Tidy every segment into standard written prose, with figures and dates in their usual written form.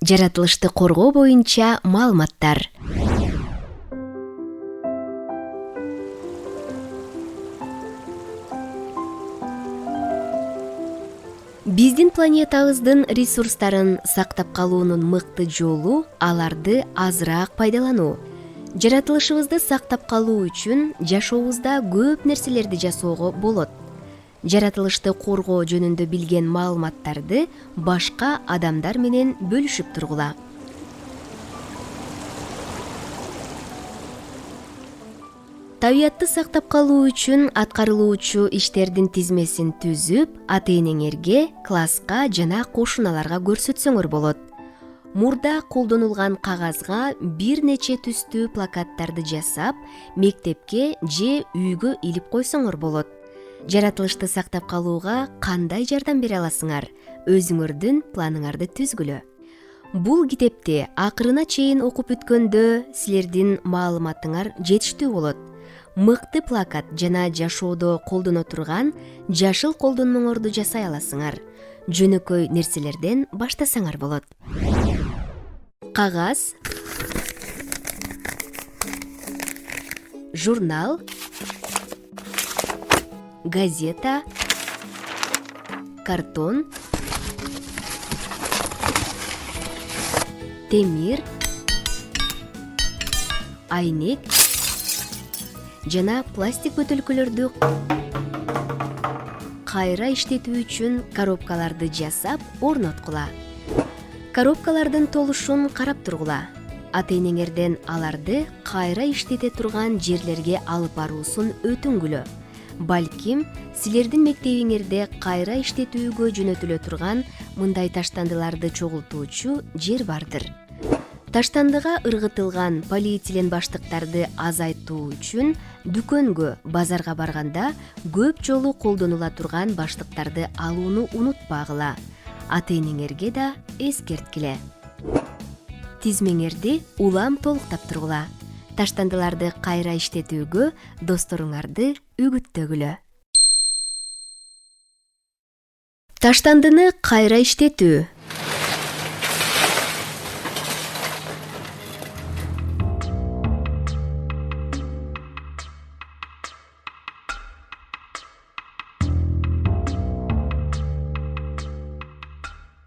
жаратылышты коргоо боюнча маалыматтар. Биздин планетабыздын ресурстарын сактап калуунун мыкты жолу аларды азыраак пайдалануу. Жаратылышыбызды сактап калуу үчүн жашообузда көп нерселерди жасоого болот. Жаратылышты коргоо жөнүндө билген маалыматтарды башка адамдар менен бөлүшүп тургула. Табиятты сактап калуу үчүн аткарылуучу иштердин тизмесин түзүп, ата-энеңерге, класска жана кошуналарга көрсөтсөңөр болот. Мурда колдонулган кагазга бир нече түстүү плакаттарды жасап, мектепке же үйгө илип койсоңор болот. Жаратылышты сактап калууга кандай жардам бере аласыңар? Өзүңөрдүн планыңарды түзгүлө. Бул китепти акырына чейин окуп бүткөндө силердин маалыматыңар жетиштүү болот. Мыкты плакат жана жашоодо колдоно турган жашыл колдонмоңорду жасай аласыңар. Жөнөкөй нерселерден баштасаңар болот. Кагаз, журнал, газета, картон, темир, айнек жана пластик бөтөлкөлөрдү кайра иштетүү үчүн коробкаларды жасап орноткула. Коробкалардын толушун карап тургула. Ата-энеңерден аларды кайра иштете турган жерлерге алып баруусун өтүнгүлө. Балким, силердин мектебиңерде кайра иштетүүгө жөнөтүлө турган мындай таштандыларды чогултуучу жер бардыр. Таштандыга ыргытылган полиэтилен баштыктарды азайтуу үчүн дүкөнгө, базарга барганда көп жолу колдонула турган баштыктарды алууну унутпагыла. Ата-энеңерге да эскерткиле. Тизмеңерди улам толуктап тургула. Таштандыларды кайра иштетүүгө досторуңарды үгүттөгүлө. Таштандыны кайра иштетүү.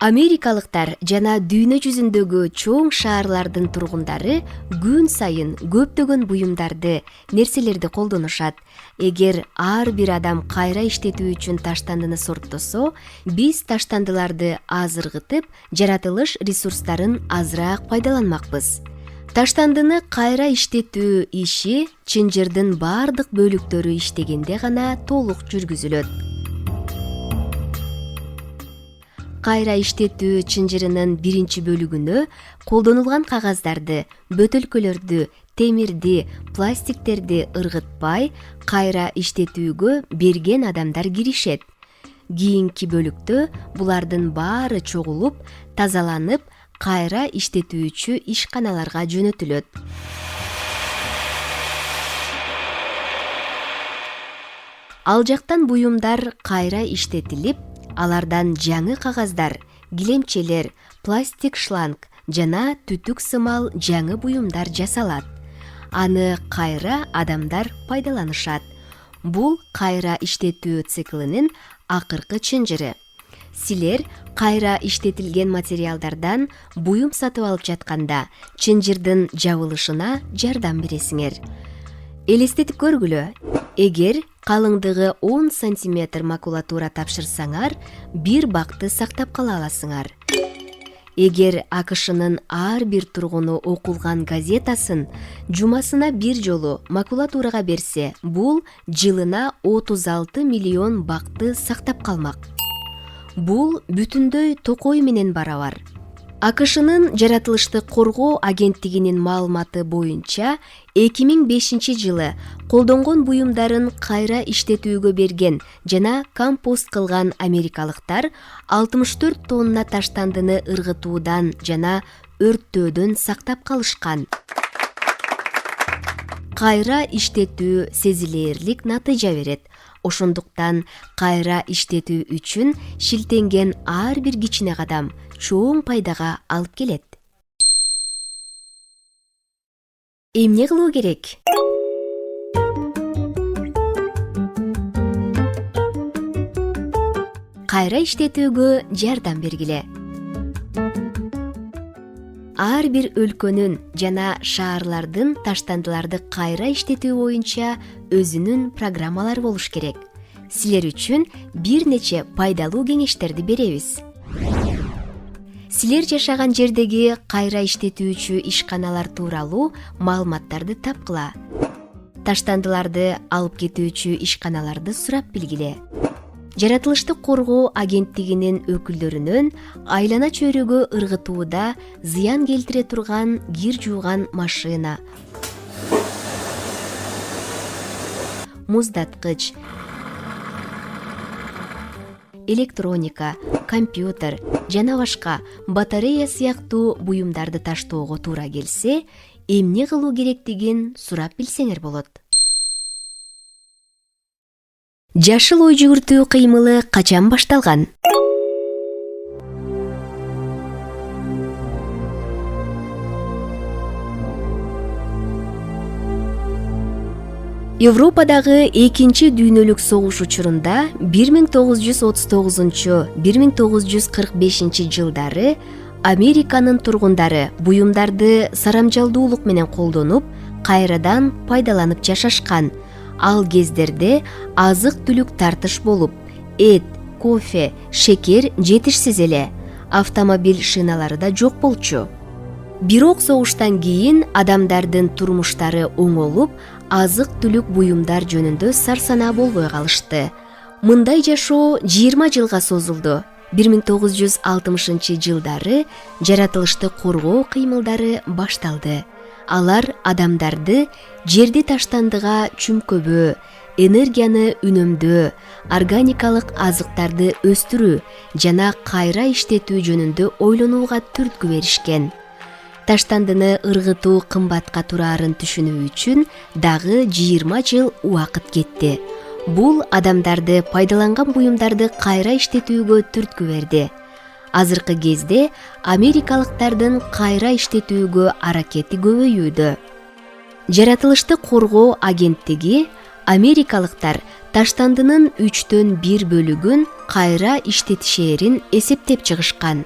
Америкалыктар жана дүйнө жүзүндөгү чоң шаарлардын тургундары күн сайын көптөгөн буюмдарды, нерселерди колдонушат. Эгер ар бир адам кайра иштетүү үчүн таштандыны сорттосо, биз таштандыларды аз ыргытып, жаратылыш ресурстарын азыраак пайдаланмакпыз. Таштандыны кайра иштетүү иши чынжырдын бардык бөлүктөрү иштегенде гана толук жүргүзүлөт. Кайра иштетүү чынжырынын биринчи бөлүгүнө колдонулган кагаздарды, бөтөлкөлөрдү, темирди, пластиктерди ыргытпай, кайра иштетүүгө берген адамдар киришет. Кийинки бөлүктө булардын баары чогулуп, тазаланып, кайра иштетүүчү ишканаларга жөнөтүлөт. Ал жактан буюмдар кайра иштетилип, алардан жаңы кагаздар, килемчелер, пластик шланг жана түтүк сымал жаңы буюмдар жасалат. Аны кайра адамдар пайдаланышат. Бул кайра иштетүү циклинин акыркы чынжыры. Силер кайра иштетилген материалдардан буюм сатып алып жатканда чынжырдын жабылышына жардам бересиңер. Элестетип көргүлө, эгер калыңдыгы 10 сантиметр макулатура тапшырсаңар, бир бакты сактап кала аласыңар. Эгер АКШнын ар бир тургуну окулган газетасын жумасына бир жолу макулатурага берсе, бул жылына 36 миллион бакты сактап калмак. Бул бүтүндөй токой менен барабар. АКШнын жаратылышты коргоо агенттигинин маалыматы боюнча 2005 жылы колдонгон буюмдарын кайра иштетүүгө берген жана компост кылган америкалыктар 64 тонна таштандыны ыргытуудан жана өрттөөдөн сактап калышкан. Кайра иштетүү сезилээрлик натыйжа берет. Ошондуктан кайра иштетүү үчүн шилтенген ар бир кичине кадам чоң пайдага алып келет. Эмне кылуу керек? Кайра иштетүүгө жардам бергиле. Ар бир өлкөнүн жана шаарлардын таштандыларды кайра иштетүү боюнча өзүнүн программалары болуш керек. Силер үчүн бир нече пайдалуу кеңештерди беребиз. Силер жашаган жердеги кайра иштетүүчү ишканалар тууралуу маалыматтарды тапкыла. Таштандыларды алып кетүүчү ишканаларды сурап билгиле. Жаратылыштык коргоо агенттигинин өкүлдөрүнөн айлана чөйрөгө ыргытууда зыян келтире турган кир жууган машина, муздаткыч, электроника, компьютер жана башка батарея сыяктуу буюмдарды таштоого туура келсе, эмне кылуу керектигин сурап билсеңер болот. Жашыл ой жүгүртүү кыймылы качан башталган? Европадагы экинчи дүйнөлүк согуш учурунда 1939–1945 жылдары Американын тургундары буюмдарды сарамжалдуулук менен колдонуп, кайрадан пайдаланып жашашкан. Ал кездерде азык-түлүк тартыш болуп, эт, кофе, шекер жетишсиз эле, автомобиль шиналары да жок болчу. Бирок согуштан кийин адамдардын турмуштары оңолуп, азык-түлүк буюмдар жөнүндө сарсанаа болбой калышты. Мындай жашоо 20 жылга созулду. 1960 жылдары жаратылыштык коргоо кыймылдары башталды. Алар адамдарды жерди таштандыга чүмкөбөө, энергияны үнөмдөө, органикалык азыктарды өстүрүү жана кайра иштетүү жөнүндө ойлонууга түрткү беришкен. Таштандыны ыргытуу кымбатка тураарын түшүнүү үчүн дагы 20 жыл убакыт кетти. Бул адамдарды пайдаланган буюмдарды кайра иштетүүгө түрткү берди. Азыркы кезде америкалыктардын кайра иштетүүгө аракети көбөйүүдө. Жаратылыштык коргоо агенттиги америкалыктар таштандынын 1/3 бөлүгүн кайра иштетишээрин эсептеп чыгышкан.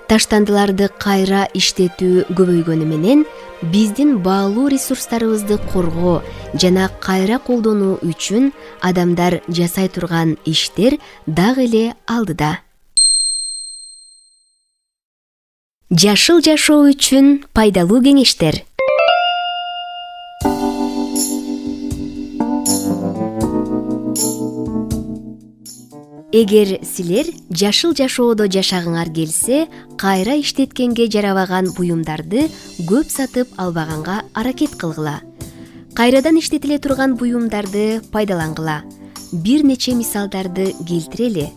Таштандыларды кайра иштетүү көбөйгөнү менен биздин баалуу ресурстарыбызды коргоо жана кайра колдонуу үчүн адамдар жасай турган иштер дагы эле алдыда. Жашыл жашоо үчүн пайдалуу кеңештер. Эгер силер жашыл жашоодо жашагыңар келсе, кайра иштеткенге жарабаган буюмдарды көп сатып албаганга аракет кылгыла. Кайрадан иштетиле турган буюмдарды пайдалангыла. Бир нече мисалдарды келтирели.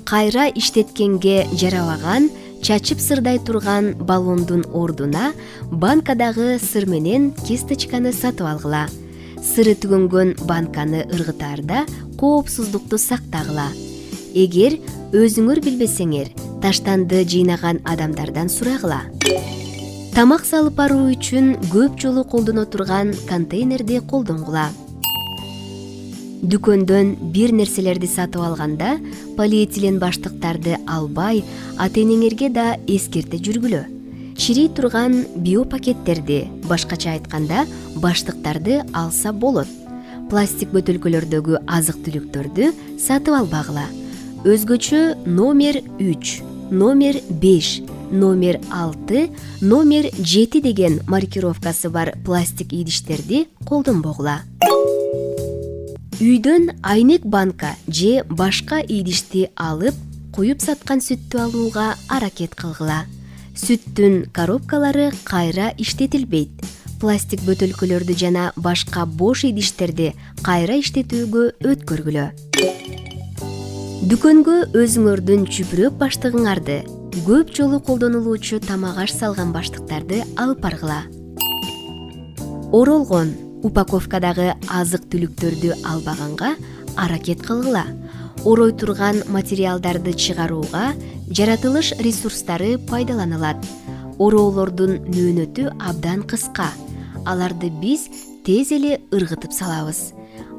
Кайра иштеткенге жарабаган чачып сырдай турган баллондун ордуна банкадагы сыр менен кисточканы сатып алгыла. Сыры түгөнгөн банканы ыргытаарда коопсуздукту сактагыла. Эгер өзүңөр билбесеңер, таштанды жыйнаган адамдардан сурагыла. Тамак салып баруу үчүн көп жолу колдоно турган контейнерди колдонгула. Дүкөндөн бир нерселерди сатып алганда полиэтилен баштыктарды албай, ата-энеңерге да эскерте жүргүлө. Чирей турган биопакеттерди, башкача айтканда, баштыктарды алса болот. Пластик бөтөлкөлөрдөгү азык-түлүктөрдү сатып албагыла. Өзгөчө номер 3, номер 5, номер 6, номер 7 деген маркировкасы бар пластик идиштерди колдонбогула. Үйдөн айнек банка же башка идишти алып, куюп саткан сүттү алууга аракет кылгыла. Сүттүн коробкалары кайра иштетилбейт. Пластик бөтөлкөлөрдү жана башка бош идиштерди кайра иштетүүгө өткөргүлө. Дүкөнгө өзүңөрдүн чүпүрөк баштыгыңарды, көп жолу колдонулуучу тамак аш салган баштыктарды алып баргыла. Оролгон упаковкадагы азык-түлүктөрдү албаганга аракет кылгыла. орой турган материалдарды чыгарууга жаратылыш ресурстары пайдаланылат. Ороолордун мөөнөтү абдан кыска. Аларды биз тез эле ыргытып салабыз.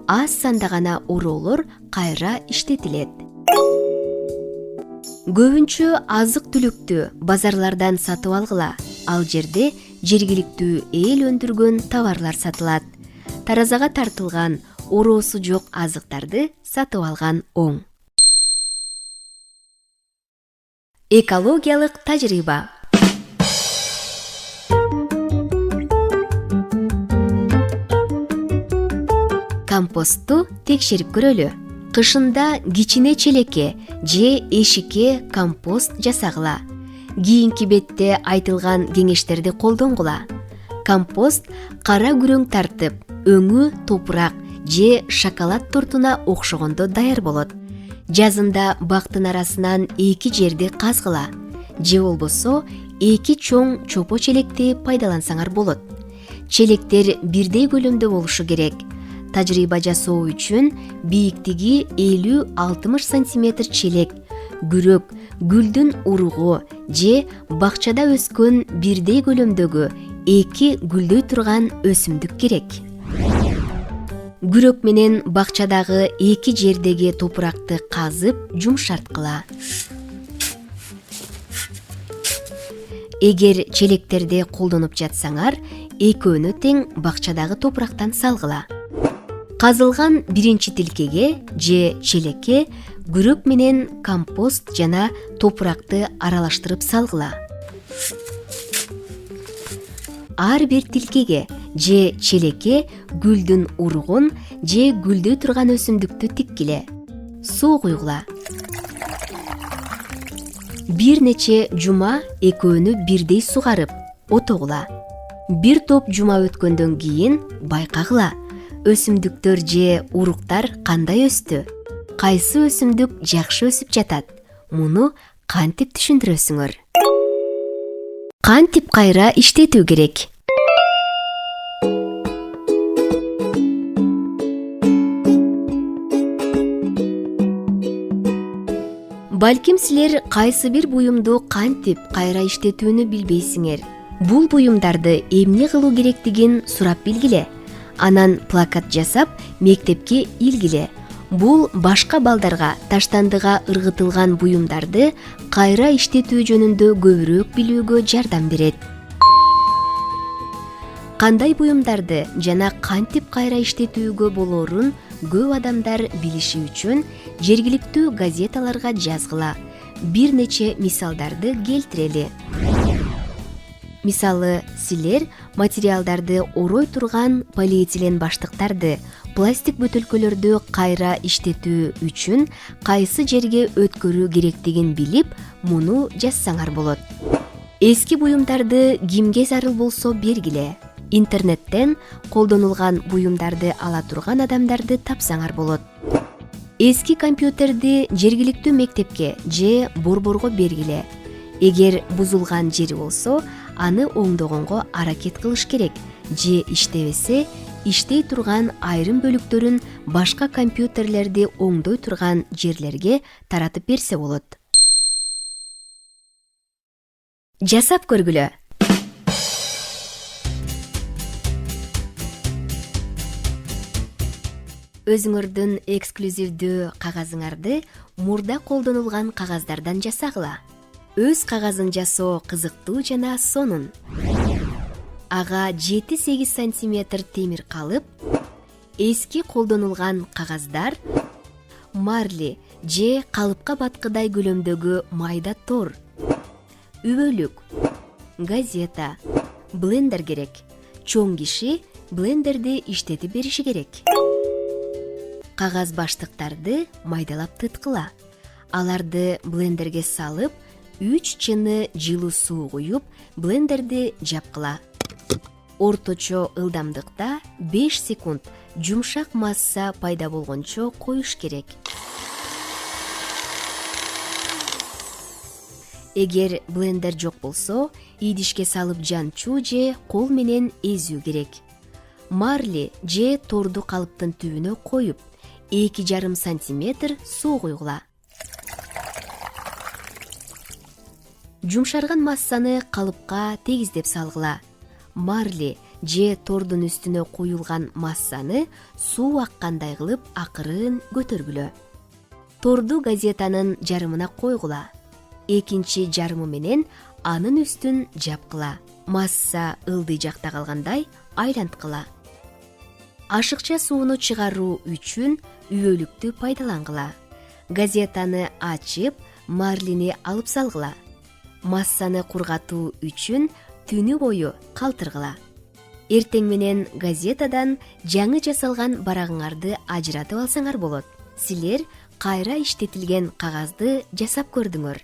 Аз санда гана ороолор кайра иштетилет. Көбүнчө азык-түлүктү базарлардан сатып алгыла. Ал жерде жергиликтүү эл өндүргөн товарлар сатылат. Таразага тартылган ороосу жок азыктарды сатып алган оң. Экологиялык тажрыйба. Компостту текшерип көрөлү. Кышында кичине челекке же эшикке компост жасагыла. Кийинки бетте айтылган кеңештерди колдонгула. Компост кара күрөң тартып, өңү топурак же шоколад тортуна окшогондо даяр болот. Жазында бактын арасынан 2 жерди казгыла. Же болбосо 2 чоң чопо челекти пайдалансаңар болот. Челектер бирдей көлөмдө болушу керек. Тажрыйба жасоо үчүн бийиктиги 50-60 сантиметр челек, күрөк, гүлдүн уругу же бакчада өскөн бирдей көлөмдөгү 2 гүлдөй турган өсүмдүк керек. Күрөк менен бакчадагы 2 жердеги топуракты казып жумшарткыла. Эгер челектерди колдонуп жатсаңар, экөөнү тең бакчадагы топурактан салгыла. Казылган биринчи тилкеге же челекке күрөк менен компост жана топуракты аралаштырып салгыла. Ар бир тилкеге же челекке гүлдүн уругун же гүлдөй турган өсүмдүктү тиккиле. Суу куйгула. Бир нече жума экөөнү бирдей сугарып, отогула. Бир топ жума өткөндөн кийин байкагыла. Өсүмдүктөр же уруктар кандай өстү? Кайсы өсүмдүк жакшы өсүп жатат? Муну кантип түшүндүрөсүңөр? Кантип кайра иштетүү керек? Балким силер кайсы бир буюмду кантип кайра иштетүүнү билбейсиңер. Бул буюмдарды эмне кылуу керектигин сурап билгиле. Анан плакат жасап, мектепке илгиле. Бул башка балдарга таштандыга ыргытылган буюмдарды кайра иштетүү жөнүндө көбүрөөк билүүгө жардам берет. Кандай буюмдарды жана кантип кайра иштетүүгө болоорун көп адамдар билиши үчүн жергиликтүү газеталарга жазгыла. Бир нече мисалдарды келтирели. Мисалы, силер материалдарды орой турган полиэтилен баштыктарды, пластик бөтөлкөлөрдү кайра иштетүү үчүн кайсы жерге өткөрүү керектигин билип, муну жазсаңар болот. Эски буюмдарды кимге зарыл болсо бергиле. Интернеттен колдонулган буюмдарды ала турган адамдарды тапсаңар болот. Эски компьютерди жергиликтүү мектепке же борборго бергиле. Эгер бузулган жери болсо, аны оңдогонго аракет кылыш керек. Же иштебесе, иштей турган айрым бөлүктөрүн башка компьютерлерди оңдой турган жерлерге таратып берсе болот. Жасап көргүлө. Өзүңөрдүн эксклюзивдүү кагазыңарды мурда колдонулган кагаздардан жасагыла. Өз кагазын жасоо кызыктуу жана сонун. Ага 7-8 сантиметр темир калып, эски колдонулган кагаздар, марли же калыпка баткыдай көлөмдөгү майда тор, үбөлүк, газета, блендер керек. Чоң киши блендерди иштетип бериши керек. Кагаз баштыктарды майдалап тыткыла. Аларды блендерге салып, 3 чыны жылуу суу куюп, блендерди жапкыла. Орточо ылдамдыкта 5 секунд жумшак масса пайда болгончо коюш керек. Эгер блендер жок болсо, идишке салып жанчуу же кол менен эзүү керек. Марли же торду калыптын түбүнө коюп, 2,5 сантиметр суу куйгула. Жумшарган массаны калыпка тегиздеп салгыла. Марли же тордун үстүнө куюлган массаны суу аккандай кылып акырын көтөргүлө. Торду газетанын жарымына койгула. Экинчи жарымы менен анын үстүн жапкыла. Масса ылдый жакта калгандай айланткыла. Ашыкча сууну чыгаруу үчүн үбөлүктү пайдалангыла. Газетаны ачып, марлини алып салгыла. Массаны кургатуу үчүн түнү бою калтыргыла. Эртең менен газетадан жаңы жасалган барагыңарды ажыратып алсаңар болот. Силер кайра иштетилген кагазды жасап көрдүңөр.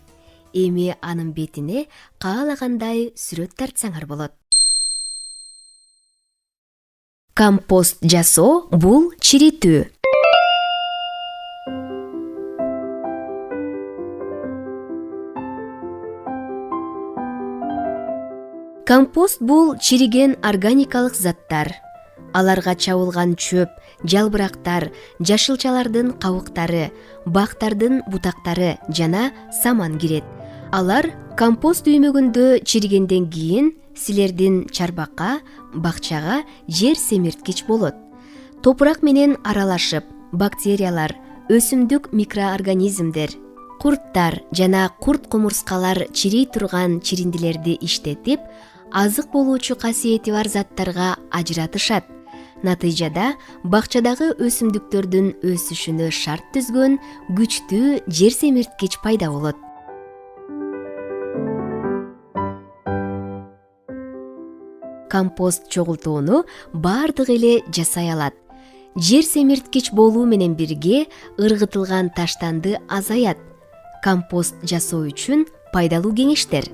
Эми анын бетине каалагандай сүрөт тартсаңар болот. Компост жасоо бул чиритүү. Компост бул чириген органикалык заттар. Аларга чабылган чөп, жалбырактар, жашылчалардын кабыктары, бактардын бутактары жана саман кирет. Алар компост үймөгүндө чиригенден кийин силердин чарбакка, бакчага жер семирткич болот. Топурак менен аралашып, бактериялар, өсүмдүк микроорганизмдер, курттар жана курт кумурскалар чирей турган чириндилерди иштетип, азык болуучу касиети бар заттарга ажыратышат. Натыйжада бакчадагы өсүмдүктөрдүн өсүшүнө шарт түзгөн күчтүү жер семирткич пайда болот. Компост чогултууну бардык эле жасай алат. Жер семирткич болуу менен бирге ыргытылган таштанды азаят. Компост жасоо үчүн пайдалуу кеңештер.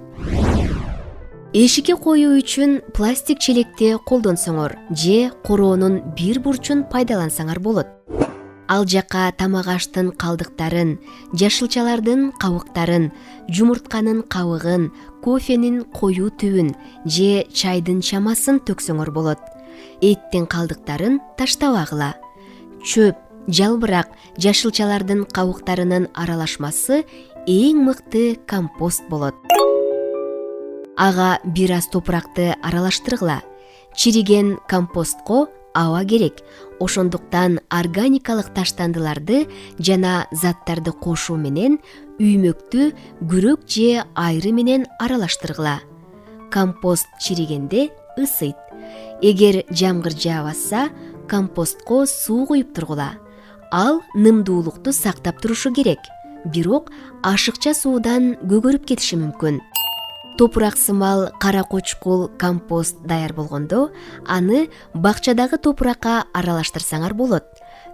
Эшикке коюу үчүн пластик челекти колдонсоңор же короонун бир бурчун пайдалансаңар болот. Ал жака тамак аштын калдыктарын, жашылчалардын кабыктарын, жумуртканын кабыгын, кофенин коюу түбүн же чайдын чамасын төксөңөр болот. Эттин калдыктарын таштабагыла. Чөп, жалбырак, жашылчалардын кабыктарынын аралашмасы эң мыкты компост болот. Ага бир аз топуракты аралаштыргыла. Чириген компостко аба керек. Ошондуктан органикалык таштандыларды жана заттарды кошуу менен үймөктү күрөк же айры менен аралаштыргыла. Компост чиригенде ысыйт. Эгер жамгыр жаа басса, компостко суу куюп тургула. Ал нымдуулукту сактап турушу керек. Бирок ашыкча суудан көгөрүп кетиши мүмкүн. Топурак сымал кара кочкул компост даяр болгондо, аны бакчадагы топуракка аралаштырсаңар болот.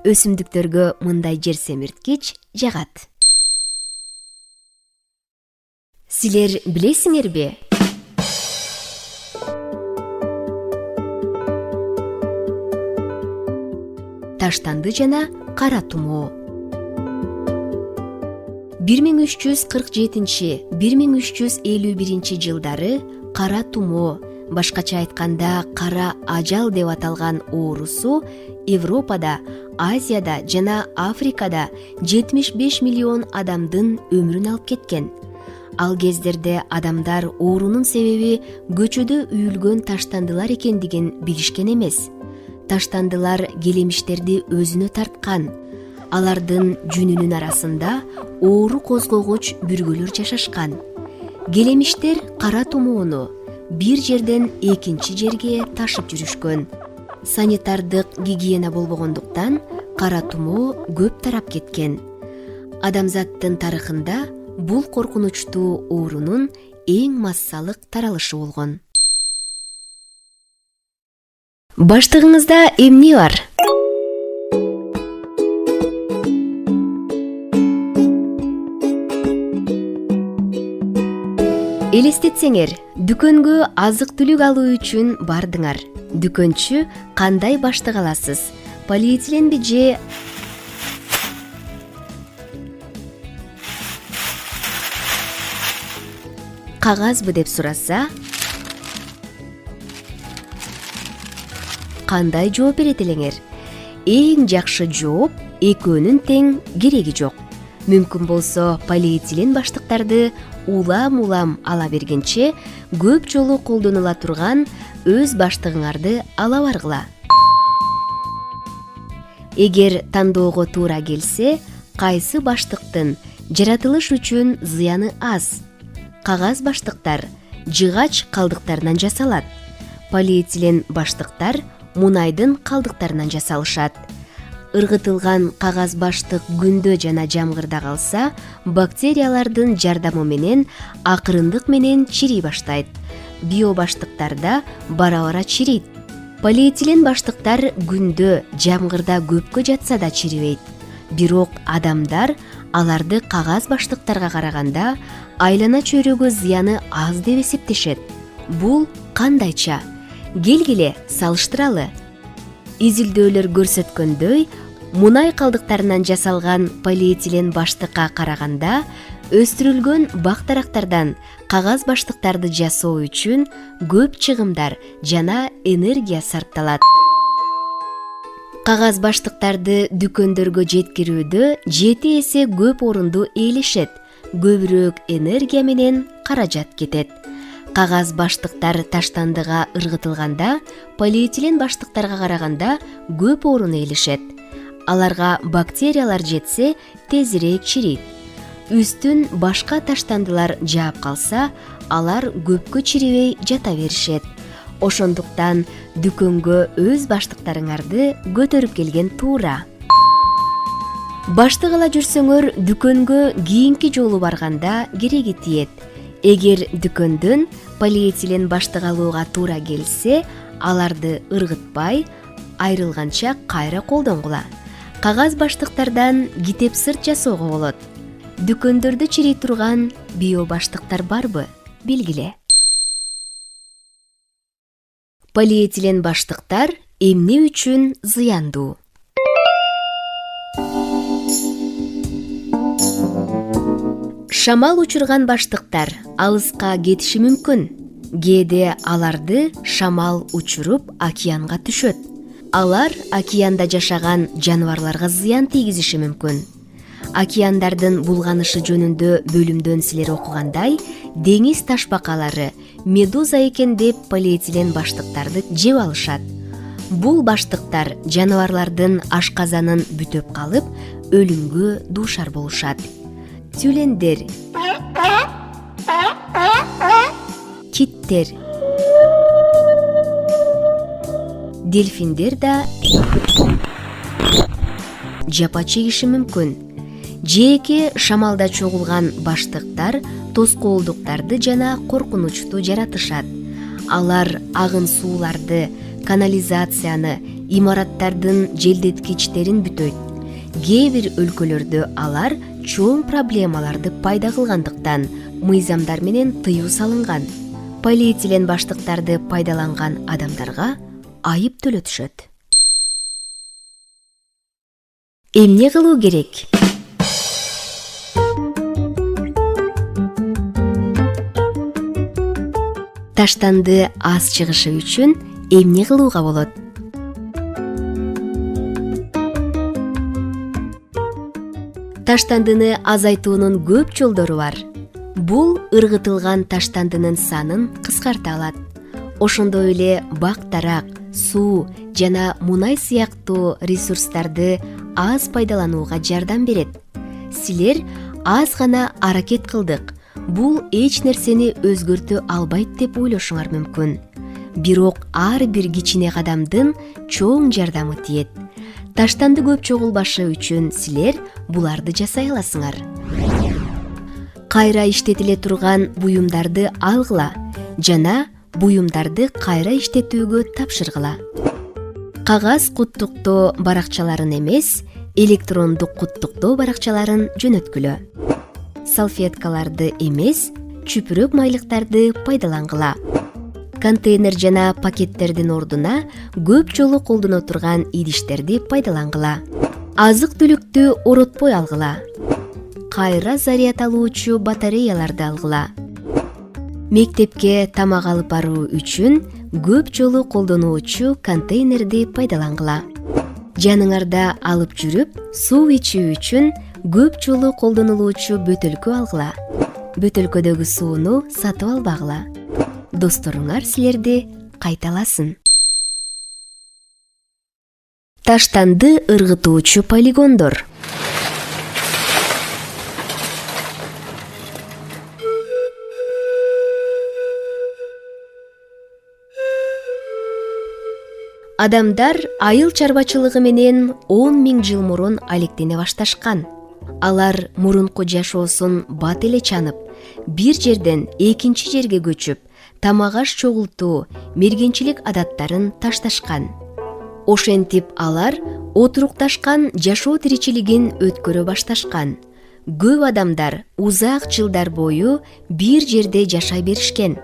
Өсүмдүктөргө мындай жер семирткич жагат. Силер билесиңерби? Таштанды жана кара тумоо. 1347-1351 жылдары кара тумоо, башкача айтканда кара ажал деп аталган оорусу Европада, Азияда жана Африкада 75 миллион адамдын өмүрүн алып кеткен. Ал кездерде адамдар оорунун себеби көчөдө үйүлгөн таштандылар экендигин билишкен эмес. Таштандылар келемиштерди өзүнө тарткан. Алардын жүнүнүн арасында оору козгогуч бүргөлөр жашашкан. Келемиштер кара тумоону бир жерден экинчи жерге ташып жүрүшкөн. Санитардык гигиена болбогондуктан кара тумоо көп тарап кеткен. Адамзаттын тарыхында бул коркунучтуу оорунун эң массалык таралышы болгон. Баштыгыңызда эмне бар? Элестетсеңер, дүкөнгө азык-түлүк алуу үчүн бардыңар. Дүкөнчү кандай баштык аласыз? Полиэтиленби же кагазбы деп сураса, кандай жооп берет элеңер? Эң жакшы жооп экөөнүн тең кереги жок. Мүмкүн болсо полиэтилен баштыктарды улам ала бергенче көп жолу колдонула турган өз баштыгыңарды ала баргыла. Эгер тандоого туура келсе, кайсы баштыктын жаратылыш үчүн зыяны аз? Кагаз баштыктар жыгач калдыктарынан жасалат. Полиэтилен баштыктар мунайдын калдыктарынан жасалышат. Ыргытылган кагаз баштык күндө жана жамгырда калса, бактериялардын жардамы менен акырындык менен чирий баштайт. Биобаштыктарда бара-бара чирийт. Полиэтилен баштыктар күндө жамгырда көпкө жатса да чирибейт. Бирок адамдар аларды кагаз баштыктарга караганда айлана чөйрөгө зыяны аз деп эсептешет. Бул кандайча? Келгиле салыштыралы. Изилдөөлөр көрсөткөндөй, мунай калдыктарынан жасалган полиэтилен баштыкка караганда өстүрүлгөн бак-дарактардан кагаз баштыктарды жасоо үчүн көп чыгымдар жана энергия сарпталат. Кагаз баштыктарды дүкөндөргө жеткирүүдө 7 эсе көп орунду ээлешет, көбүрөөк энергия менен каражат кетет. Кагаз баштыктар таштандыга ыргытылганда полиэтилен баштыктарга караганда көп орун ээлешет. Аларга бактериялар жетсе, тезирээк чирийт. Үстүн башка таштандылар жаап калса, алар көпкө чирибей жата беришет. Ошондуктан дүкөнгө өз баштыктарыңарды көтөрүп келген туура. Баштык ала жүрсөңөр, дүкөнгө кийинки жолу барганда кереги тиет. Эгер дүкөндөн полиэтилен баштык алууга туура келсе, аларды ыргытпай, айрылганча кайра колдонгула. Кагаз баштыктардан китеп сырт жасоого болот. Дүкөндөрдө чирей турган биобаштыктар барбы? Билгиле. Полиэтилен баштыктар эмне үчүн зыяндуу? Шамал учурган баштыктар алыска кетиши мүмкүн. Кээде аларды шамал учуруп океанга түшөт. Алар океанда жашаган жаныбарларга зыян тийгизиши мүмкүн. Океандардын булганышы жөнүндө бөлүмдөн силер окугандай, деңиз ташбакалары медуза экен деп полиэтилен баштыктарды жеп алышат. Бул баштыктар жаныбарлардын ашказанын бүтөп калып, өлүмгө дуушар болушат. Тюлендер, киттер, дельфиндер да жапа чегиши мүмкүн. Жеке шамалда чогулган баштыктар тоскоолдуктарды жана коркунучту жаратышат. Алар агын сууларды, канализацияны, имараттардын желдеткичтерин бүтөйт. Кээ бир өлкөлөрдө алар чоң проблемаларды пайда кылгандыктан мыйзамдар менен тыюу салынган. Полиэтилен баштыктарды пайдаланган адамдарга айып төлөтүшөт. Эмне кылуу керек? Таштанды аз чыгышы үчүн эмне кылууга болот? Таштандыны азайтуунун көп жолдору бар. Бул ыргытылган таштандынын санын кыскарта алат. Ошондой эле бак-дарак, суу жана мунай сыяктуу ресурстарды аз пайдаланууга жардам берет. Силер аз гана аракет кылдык, бул эч нерсени өзгөртө албайт деп ойлошуңар мүмкүн. Бирок ар бир кичине кадамдын чоң жардамы тиет. Таштанды көп чогулбашы үчүн силер буларды жасай аласыңар. Кайра иштетиле турган буюмдарды алгыла жана буюмдарды кайра иштетүүгө тапшыргыла. Кагаз куттуктоо баракчаларын эмес, электрондук куттуктоо баракчаларын жөнөткүлө. Салфеткаларды эмес, чүпүрөк майлыктарды пайдалангыла. Контейнер жана пакеттердин ордуна көп жолу колдоно турган идиштерди пайдалангыла. Азык-түлүктү оротпой алгыла. Кайра заряд алуучу батареяларды алгыла. Мектепке тамак алып баруу үчүн көп жолу колдонуучу контейнерди пайдалангыла. жаныңарда алып жүрүп суу ичүү үчүн көп жолу колдонулуучу бөтөлкө алгыла. Бөтөлкөдөгү сууну сатып албагыла. Досторуңар силерди кайталасын. Таштанды ыргытуучу полигондор. Адамдар айыл чарбачылыгы менен 10 000 жыл мурун алектене башташкан. Алар мурунку жашоосун бат эле чанып, бир жерден экинчи жерге көчүп, тамак-аш чогултуу, мергенчилик адаттарын ташташкан. Ошентип алар отурукташкан жашоо тиричилигин өткөрө башташкан. Көп адамдар узак жылдар бою бир жерде жашай беришкен.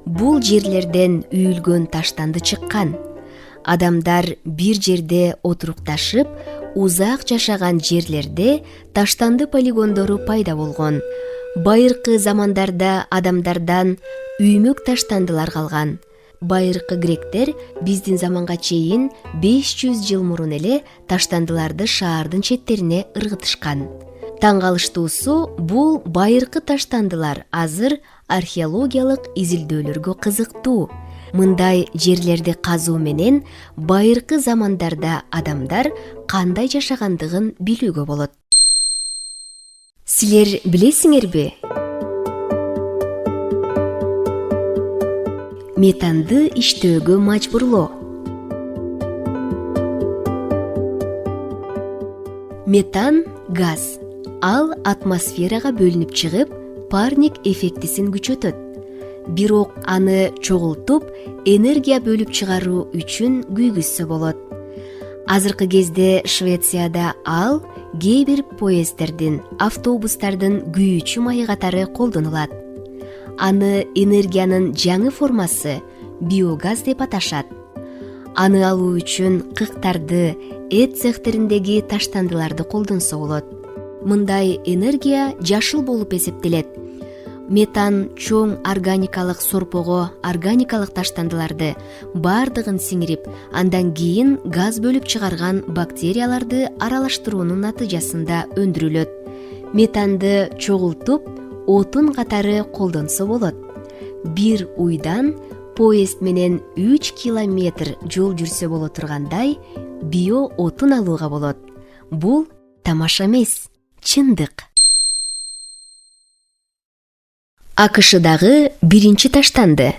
Бул жерлерден үйүлгөн таштанды чыккан. Адамдар бир жерде отурукташып, узак жашаган жерлерде таштанды полигондору пайда болгон. Байыркы замандарда адамдардан үймөк таштандылар калган. Байыркы гректер биздин заманга чейин 500 жыл мурун эле таштандыларды шаардын четтерине ыргытышкан. Таң калыштуусу, бул байыркы таштандылар азыр археологиялык изилдөөлөргө кызыктуу. Мындай жерлерди казуу менен байыркы замандарда адамдар кандай жашагандыгын билүүгө болот. Силер билесиңерби? Метанды иштөөгө мажбурлоо. Метан газ. Ал атмосферага бөлүнүп чыгып, парник эффектисин күчөтөт. Бирок аны чогултуп, энергия бөлүп чыгаруу үчүн күйгүзсө болот. Азыркы кезде Швецияда ал кээ бир поезддердин, автобустардын күйүүчү майы катары колдонулат. Аны энергиянын жаңы формасы биогаз деп аташат. Аны алуу үчүн кыктарды, эт цехтериндеги таштандыларды колдонсо болот. Мындай энергия жашыл болуп эсептелет. Метан чоң органикалык сорпого органикалык таштандыларды бардыгын сиңирип, андан кийин газ бөлүп чыгарган бактерияларды аралаштыруунун натыйжасында өндүрүлөт. Метанды чогултуп, отун катары колдонсо болот. Бир уйдан поезд менен 3 километр жол жүрсө боло тургандай био отун алууга болот. Бул тамаша эмес, чындык. АКШдагы биринчи таштанды.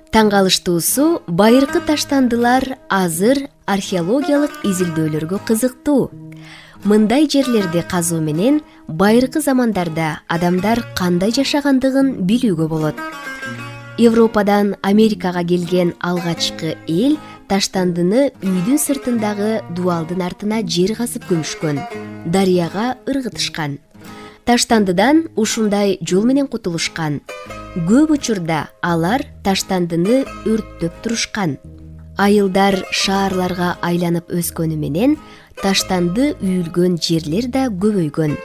Таң калыштуусу, байыркы таштандылар азыр археологиялык изилдөөлөргө кызыктуу. Мындай жерлерди казуу менен байыркы замандарда адамдар кандай жашагандыгын билүүгө болот. Европадан Америкага келген алгачкы эл таштандыны үйдүн сыртындагы дубалдын артына жер казып көмүшкөн, дарыяга ыргытышкан. Таштандыдан ушундай жол менен кутулушкан. Көп учурда алар таштандыны өрттөп турушкан. Айылдар шаарларга айланып өскөнү менен таштанды үйүлгөн жерлер да көбөйгөн.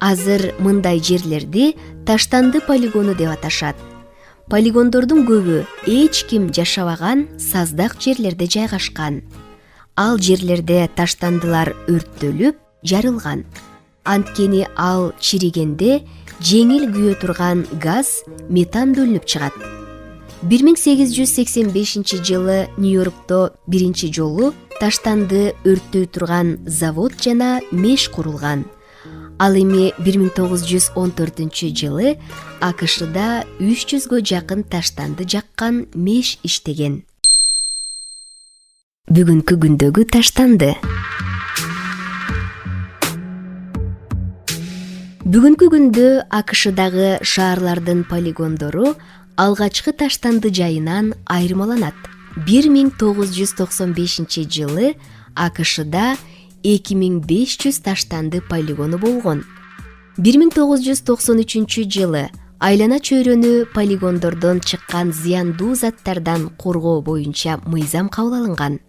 Азыр мындай жерлерди таштанды полигону деп аташат. Полигондордун көбү эч ким жашабаган саздак жерлерде жайгашкан. Ал жерлерде таштандылар өрттөлүп, жарылган. Анткени ал чиригенде жеңил күйө турган газ метан бөлүнүп чыгат. 1885 жылы Нью-Йоркто биринчи жолу таштанды өрттөй турган завод жана меш курулган. Ал эми 1914 жылы АКШда 300гө жакын таштанды жаккан меш иштеген. Бүгүнкү күндөгү таштанды. Бүгүнкү күндө АКШдагы шаарлардын полигондору алгачкы таштанды жайынан айырмаланат. 1995 жылы АКШда 2500 таштанды полигону болгон. 1993 жылы айлана чөйрөнү полигондордон чыккан зыяндуу заттардан коргоо боюнча мыйзам кабыл алынган.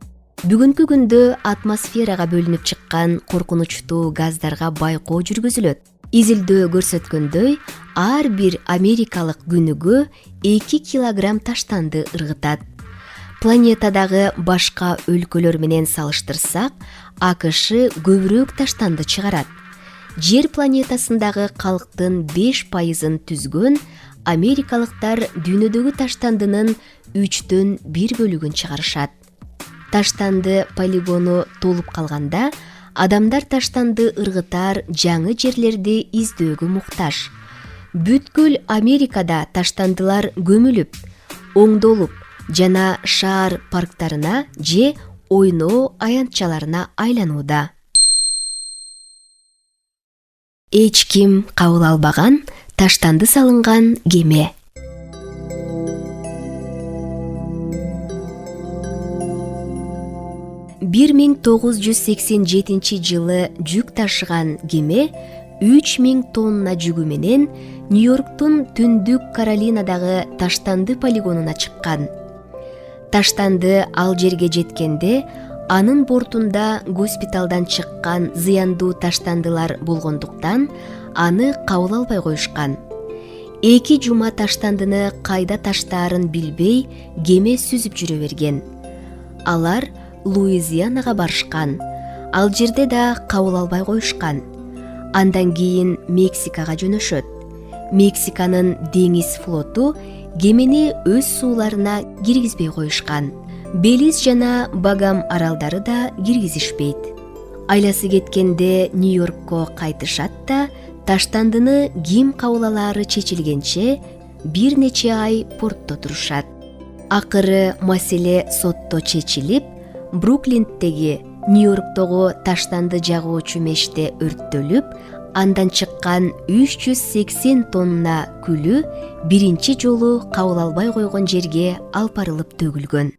Бүгүнкү күндө атмосферага бөлүнүп чыккан коркунучтуу газдарга байкоо жүргүзүлөт. Изилдөө көрсөткөндөй, ар бир америкалык күнүгө 2 килограмм таштанды ыргытат. Планетадагы башка өлкөлөр менен салыштырсак, АКШ көбүрөөк таштанды чыгарат. Жер планетасындагы калктын 5%-ын түзгөн америкалыктар дүйнөдөгү таштандынын 1/3 бөлүгүн чыгарышат. Таштанды полигону толуп калганда, адамдар таштанды ыргытар жаңы жерлерди издөөгө муктаж. Бүткүл Америкада таштандылар көмүлүп, оңдолуп жана шаар парктарына же ойноо аянтчаларына айланууда. Эч ким кабыл албаган таштанды салынган кеме. 1987 жылы жүк ташыган кеме 3000 тонна жүгү менен Нью-Йорктун Түндүк Каролинадагы таштанды полигонуна чыккан. Таштанды ал жерге жеткенде, анын бортунда госпиталдан чыккан зыяндуу таштандылар болгондуктан, аны кабыл албай коюшкан. 2 жума таштандыны кайда таштаарын билбей, кеме сүзүп жүрө берген. Алар Луизианага барышкан. Ал жерде да кабыл албай коюшкан. Андан кийин Мексикага жөнөшөт. Мексиканын деңиз флоту кемени өз сууларына киргизбей коюшкан. Белиз жана Багам аралдары да киргизишпейт. Айласы кеткенде Нью-Йоркко кайтышат да, таштандыны ким кабыл алаары чечилгенче бир нече ай портто турушат. Акыры маселе сотто чечилип, Бруклиндеги Нью-Йорктогу таштанды жагуучу меште өрттөлүп, андан чыккан 380 тонна күлү биринчи жолу кабыл албай койгон жерге алып барылып төгүлгөн.